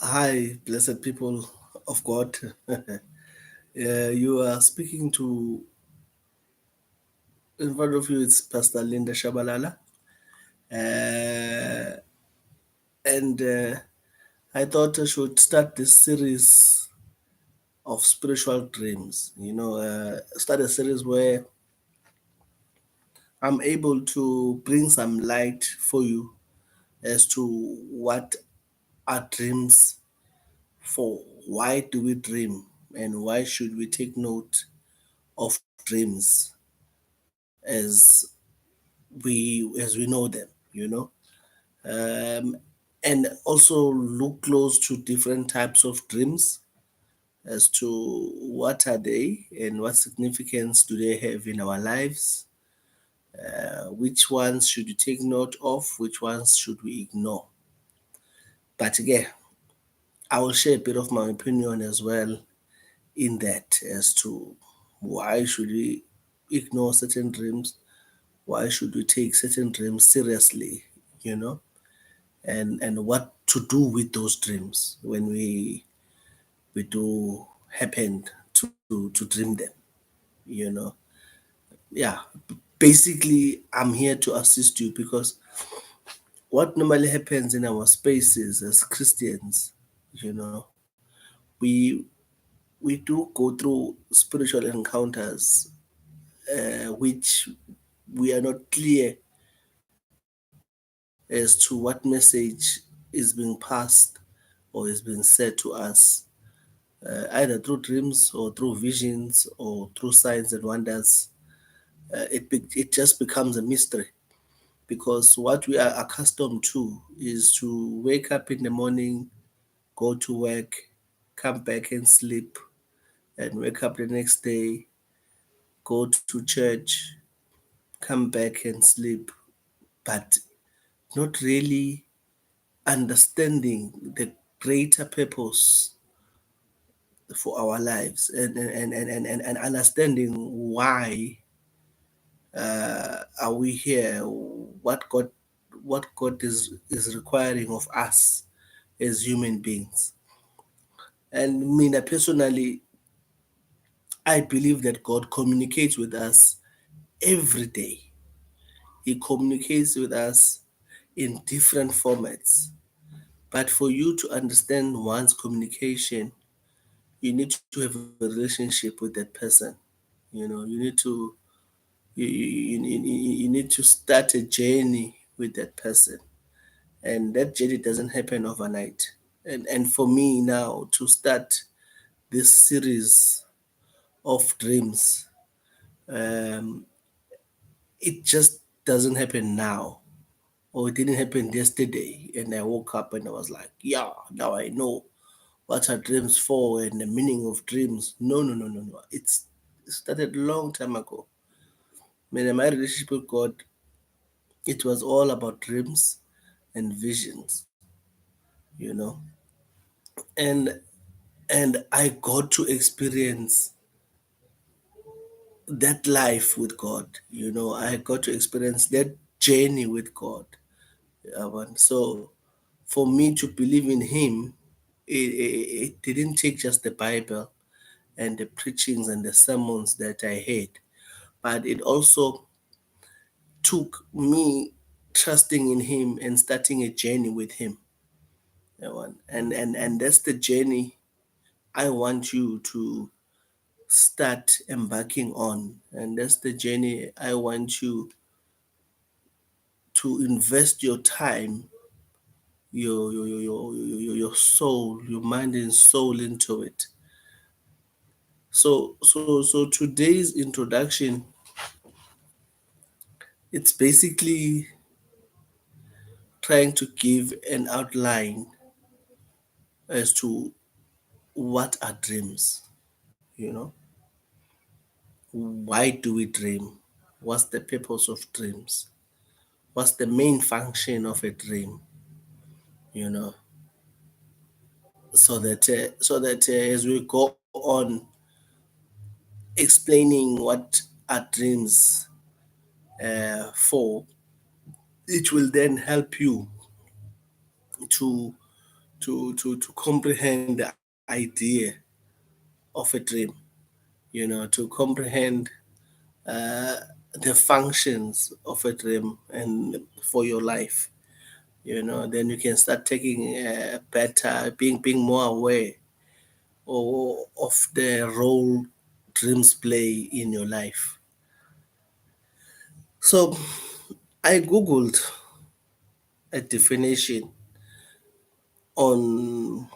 Hi, blessed people of God. You are speaking to, in front of you, it's Pastor Linda Shabalala. Uh, and I thought I should start this series of spiritual dreams. Start a series where I'm able to bring some light for you as to what are dreams for, why do we dream, and why should we take note of dreams as we know them, um, and also look close to different types of dreams as to what are they and what significance do they have in our lives. Which ones should you take note of? Which ones should we ignore? But again, I will share a bit of my opinion as well in that as to why should we ignore certain dreams, why should we take certain dreams seriously, you know, and what to do with those dreams when we do happen to dream them, you know. Yeah, basically I'm here to assist you because what normally happens in our spaces as Christians, you know, we we do go through spiritual encounters, which we are not clear as to what message is being passed or is being said to us, either through dreams or through visions or through signs and wonders. It just becomes a mystery because what we are accustomed to is to wake up in the morning, go to work, come back and sleep, and wake up the next day, go to church, come back and sleep, but not really understanding the greater purpose for our lives and understanding why are we here, what God is requiring of us as human beings. And me personally, I believe that God communicates with us every day. He communicates with us in different formats. But for you to understand one's communication, you need to have a relationship with that person. You need to you need to start a journey with that person, and that journey doesn't happen overnight. And for me now to start this series of dreams, um, it just doesn't happen now, or it didn't happen yesterday. And I woke up and I was like, yeah, now I know what are dreams for and the meaning of dreams. No, no, no, no, no. It started a long time ago. When my relationship with God, it was all about dreams and visions, you know. And and I got to experience that life with God. I got to experience that journey with God. So for me to believe in Him, it didn't take just the Bible and the preachings and the sermons that I heard, but it also took me trusting in Him and starting a journey with Him. And that's the journey I want you to start embarking on. And that's the journey I want you to invest your time, your soul, your mind and soul into it. So today's introduction, it's basically trying to give an outline as to what are dreams, you know, why do we dream, what's the purpose of dreams, what's the main function of a dream, you know, so that as we go on explaining what are dreams for, it will then help you to to comprehend the idea of a dream, to comprehend uh, the functions of a dream and for your life. Then you can start taking better, being more aware of the role dreams play in your life. So I googled a definition on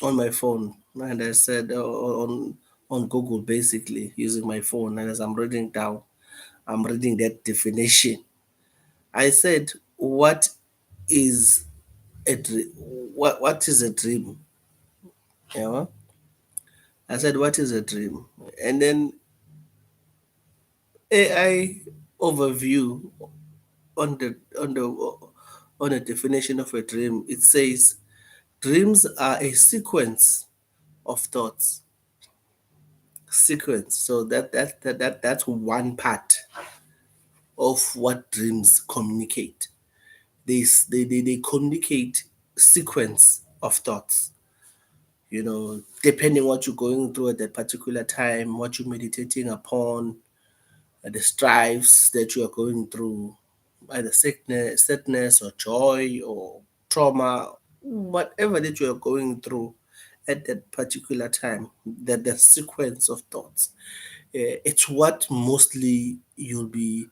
on my phone, and I said on Google, basically using my phone, and as I'm reading down, I'm reading that definition. I said, what is a dream? What is a dream? You know? I said, what is a dream? And then AI overview on the definition of a dream. It says dreams are a sequence of thoughts. Sequence. So that's one part of what dreams communicate. They communicate sequence of thoughts. Depending what you're going through at that particular time, what you're meditating upon, the strives that you are going through, either sadness or joy or trauma, whatever that you are going through at that particular time, that the sequence of thoughts, it's what mostly you'll be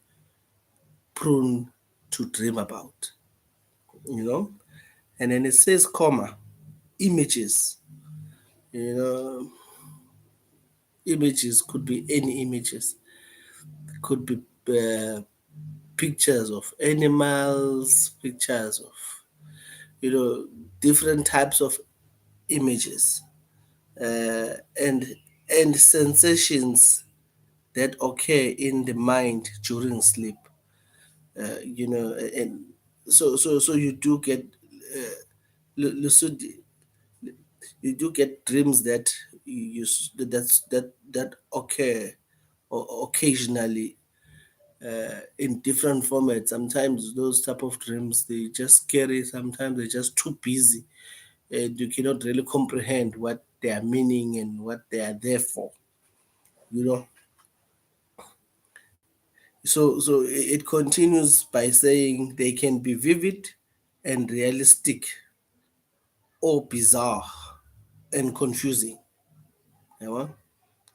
prone to dream about, you know. And then it says, comma, images. You know, images could be any images, could be pictures of animals, pictures of you know different types of images, and sensations that occur in the mind during sleep. And so you do get lucid, you do get dreams that that occur occasionally in different formats. Sometimes those type of dreams, they just scary. Sometimes they're just too busy, and you cannot really comprehend what they are meaning and what they are there for. You know. So it continues by saying they can be vivid and realistic, or bizarre and confusing. You know?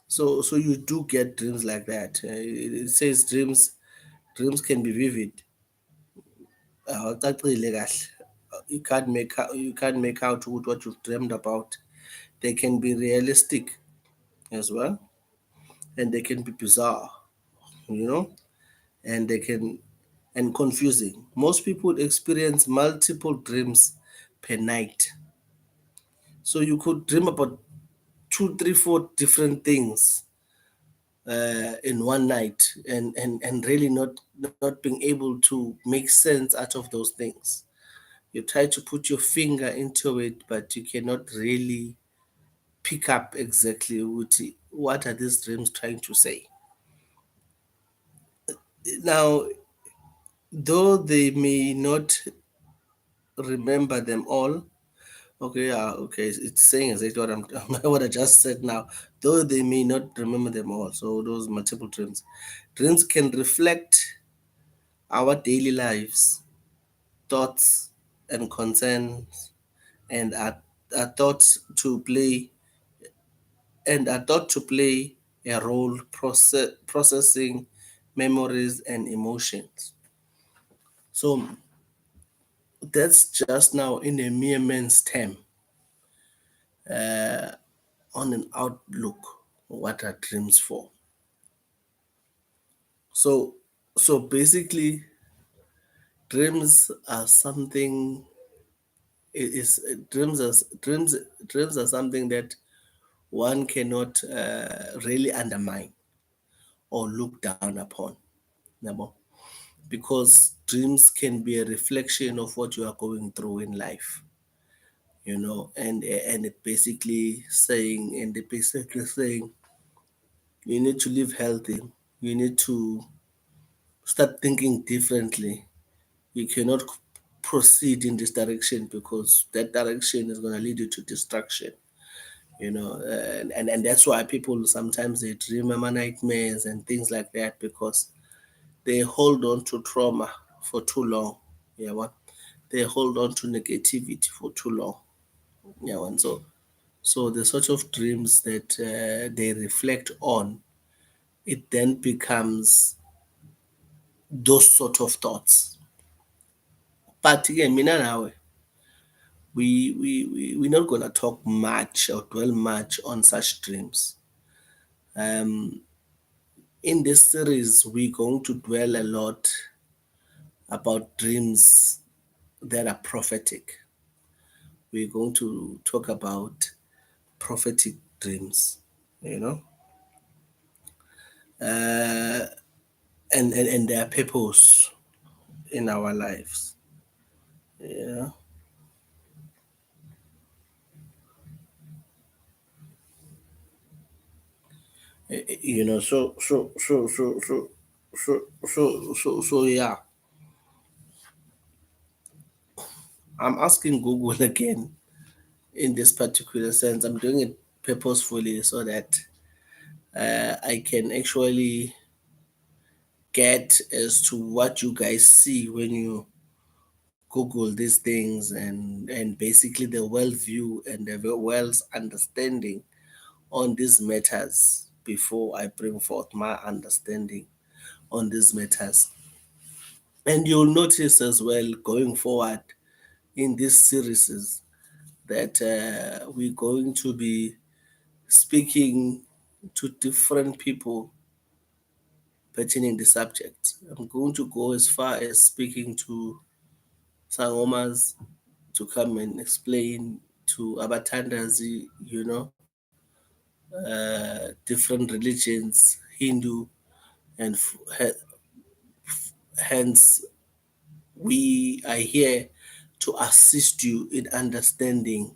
So you do get dreams like that. It says dreams can be vivid. Awucacile kahle. You can't make out what you've dreamed about. They can be realistic as well, and they can be bizarre, you know, and they can and confusing. Most people experience multiple dreams per night. So you could dream about two, three, four different things in one night, and really not being able to make sense out of those things. You try to put your finger into it, but you cannot really pick up exactly what are these dreams trying to say. Now, though they may not remember them all, okay, okay, it's saying exactly what I'm what I just said now. Though they may not remember them all, so those multiple dreams can reflect our daily lives, thoughts, and concerns, and are thought to play a role processing memories and emotions. So that's just now in a mere man's term, on an outlook, what are dreams for. So so basically, dreams are something, is dreams are something that one cannot really undermine or look down upon, Nabo, because dreams can be a reflection of what you are going through in life, and it basically saying you need to live healthy, you need to start thinking differently. You cannot proceed in this direction, because that direction is going to lead you to destruction. And that's why people sometimes they remember nightmares and things like that, because they hold on to trauma for too long. Yeah, what they hold on to negativity for too long. Yeah, and so the sort of dreams that they reflect on, it then becomes those sort of thoughts. But again, mina nawe, we're not gonna talk much or dwell much on such dreams. Um, in this series, we're going to dwell a lot about dreams that are prophetic. We're going to talk about prophetic dreams, you know, uh, and their purpose in our lives. Yeah, yeah. I'm asking Google again in this particular sense. I'm doing it purposefully so that I can actually get as to what you guys see when you Google these things, and basically the worldview and the world's understanding on these matters before I bring forth my understanding on these matters. And you'll notice as well going forward in these series that we're going to be speaking to different people pertaining the subject. I'm going to go as far as speaking to Sangomas to come and explain to Abatandazi, different religions, Hindu, and hence we are here to assist you in understanding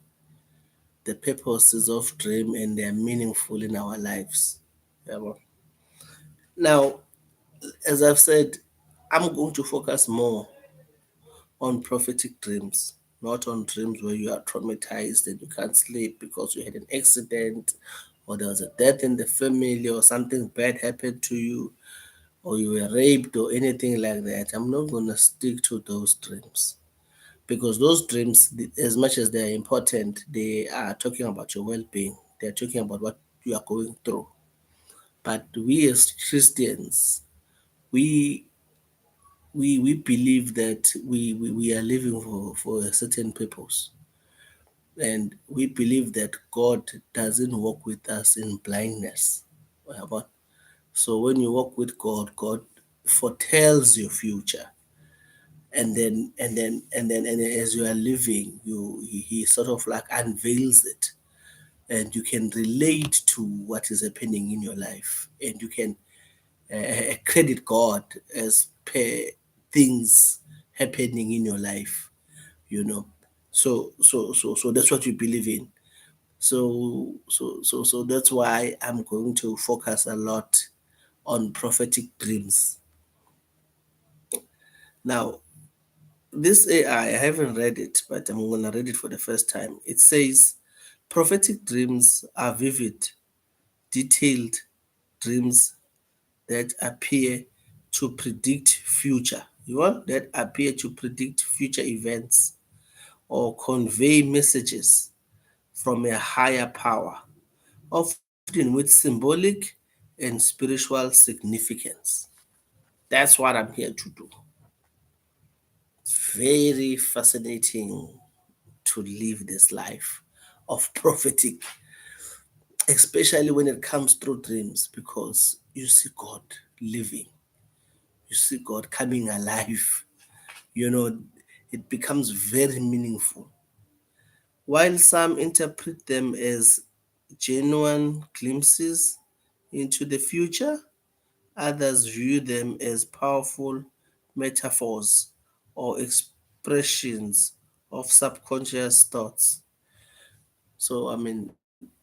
the purposes of dream and they are meaningful in our lives. Yeah, well. Now, as I've said, I'm going to focus more on prophetic dreams, not on dreams where you are traumatized and you can't sleep because you had an accident or there was a death in the family or something bad happened to you or you were raped or anything like that. I'm not going to stick to those dreams, because those dreams, as much as they are important, they are talking about your well-being. They're talking about what you are going through. But we as Christians, we we believe that we are living for a certain purpose, and we believe that God doesn't walk with us in blindness. Whatever. So when you walk with God, God foretells your future, and then as you are living, he sort of like unveils it, and you can relate to what is happening in your life, and you can credit God as per things happening in your life, you know. So that's what we believe in. So that's why I'm going to focus a lot on prophetic dreams. Now, this AI, I haven't read it, but I'm gonna read it for the first time. It says prophetic dreams are vivid, detailed dreams that appear to predict future. You want that appear to predict future events or convey messages from a higher power, often with symbolic and spiritual significance. That's what I'm here to do. It's very fascinating to live this life of prophetic, especially when it comes through dreams, because you see God living, you see God coming alive. You know, it becomes very meaningful. While some interpret them as genuine glimpses into the future, others view them as powerful metaphors or expressions of subconscious thoughts. So, I mean,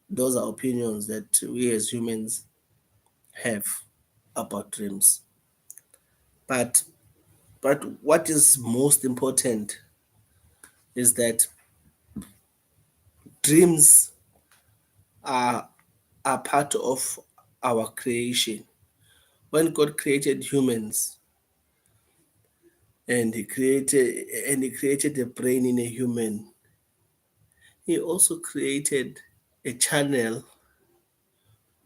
those are opinions that we as humans have about dreams. But what is most important? is that dreams are, are part of our creation. When God created humans and he created a brain in a human, he also created a channel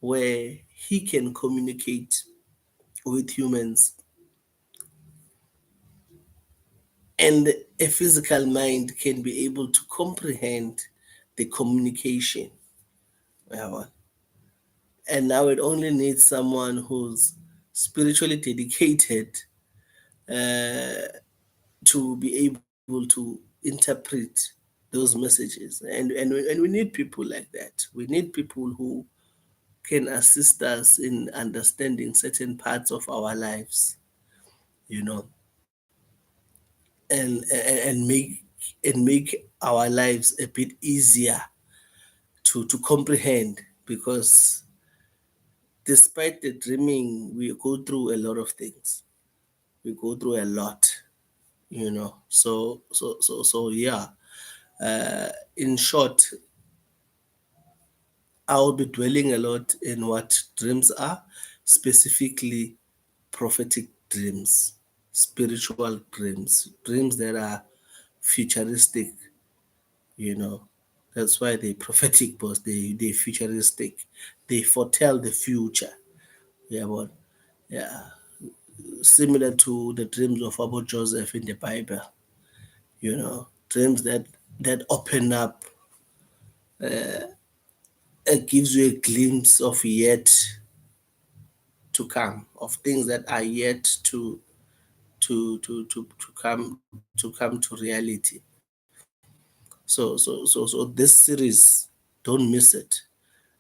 where he can communicate with humans, and a physical mind can be able to comprehend the communication. Yeah. And now it only needs someone who's spiritually dedicated uh, to be able to interpret those messages. And we need people like that. We need people who can assist us in understanding certain parts of our lives, you know, and make our lives a bit easier to comprehend, because despite the dreaming, we go through a lot of things. We go through a lot, So yeah. In short, I'll be dwelling a lot in what dreams are, specifically prophetic dreams, spiritual dreams, dreams that are futuristic, you know. That's why they prophetic, because they futuristic. They foretell the future. Yeah, but yeah, similar to the dreams of about Joseph in the Bible, dreams that open up, it gives you a glimpse of yet to come, of things that are yet to come to reality. So this series, don't miss it,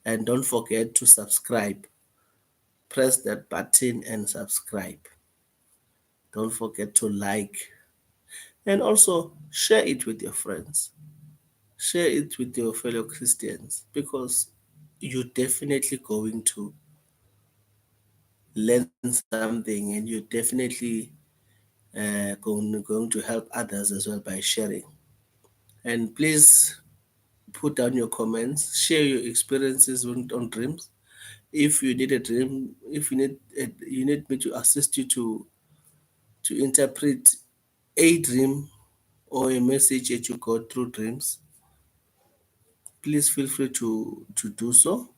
and don't forget to subscribe. Press that button and subscribe. Don't forget to like, and also share it with your friends. Share it with your fellow Christians, because you're definitely going to learn something, and you're definitely going to help others as well by sharing. And please put down your comments, share your experiences on dreams. If you need a dream, if you need me to assist you to interpret a dream or a message that you got through dreams, please feel free to do so.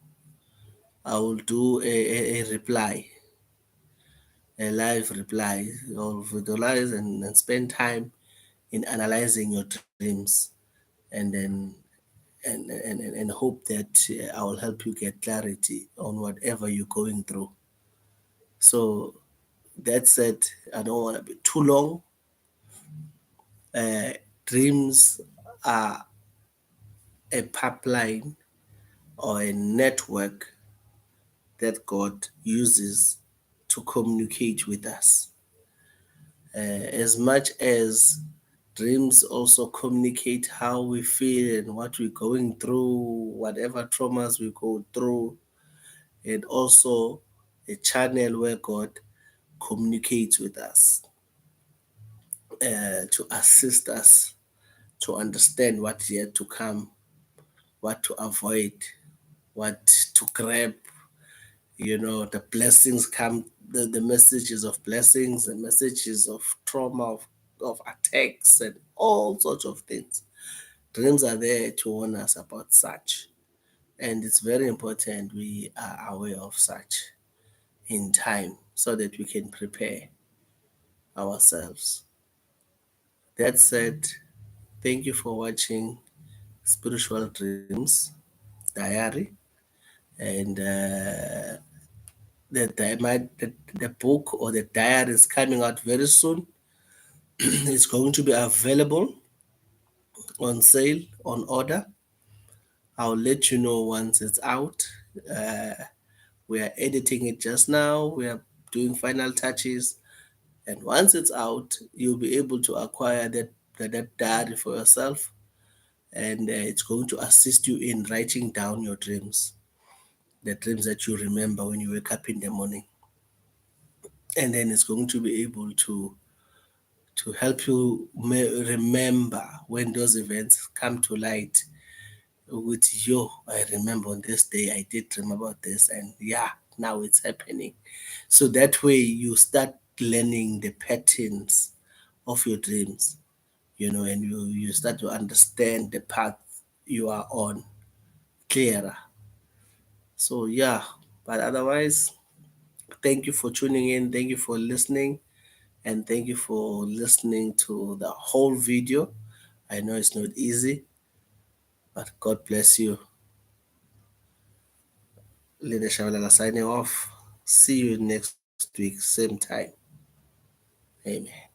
I will do a reply, a live reply, or visualize and spend time in analyzing your dreams, and then and hope that I will help you get clarity on whatever you're going through. So that said, I don't want to be too long. Uh, Dreams are a pipeline or a network that God uses to communicate with us. As much as dreams also communicate how we feel and what we're going through, whatever traumas we go through, and also a channel where God communicates with us to assist us to understand what's yet to come, what to avoid, what to grab. The blessings come, the messages of blessings, the messages of trauma, of attacks, and all sorts of things. Dreams are there to warn us about such. And it's very important we are aware of such in time so that we can prepare ourselves. That said, thank you for watching Spiritual Dreams Diary. And the book or the diary is coming out very soon. It's going to be available on sale, on order. I'll let you know once it's out. Uh, we are editing it just now. We are doing final touches. And once it's out, you'll be able to acquire that diary for yourself. And it's going to assist you in writing down your dreams, the dreams that you remember when you wake up in the morning. And then it's going to be able to help you remember when those events come to light with you. I remember on this day I did dream about this, and yeah, now it's happening. So that way you start learning the patterns of your dreams, and you start to understand the path you are on clearer. So yeah, but otherwise, thank you for tuning in, thank you for listening, and thank you for listening to the whole video. I know it's not easy, but God bless you. Leader Shabalala signing off. See you next week, same time. Amen.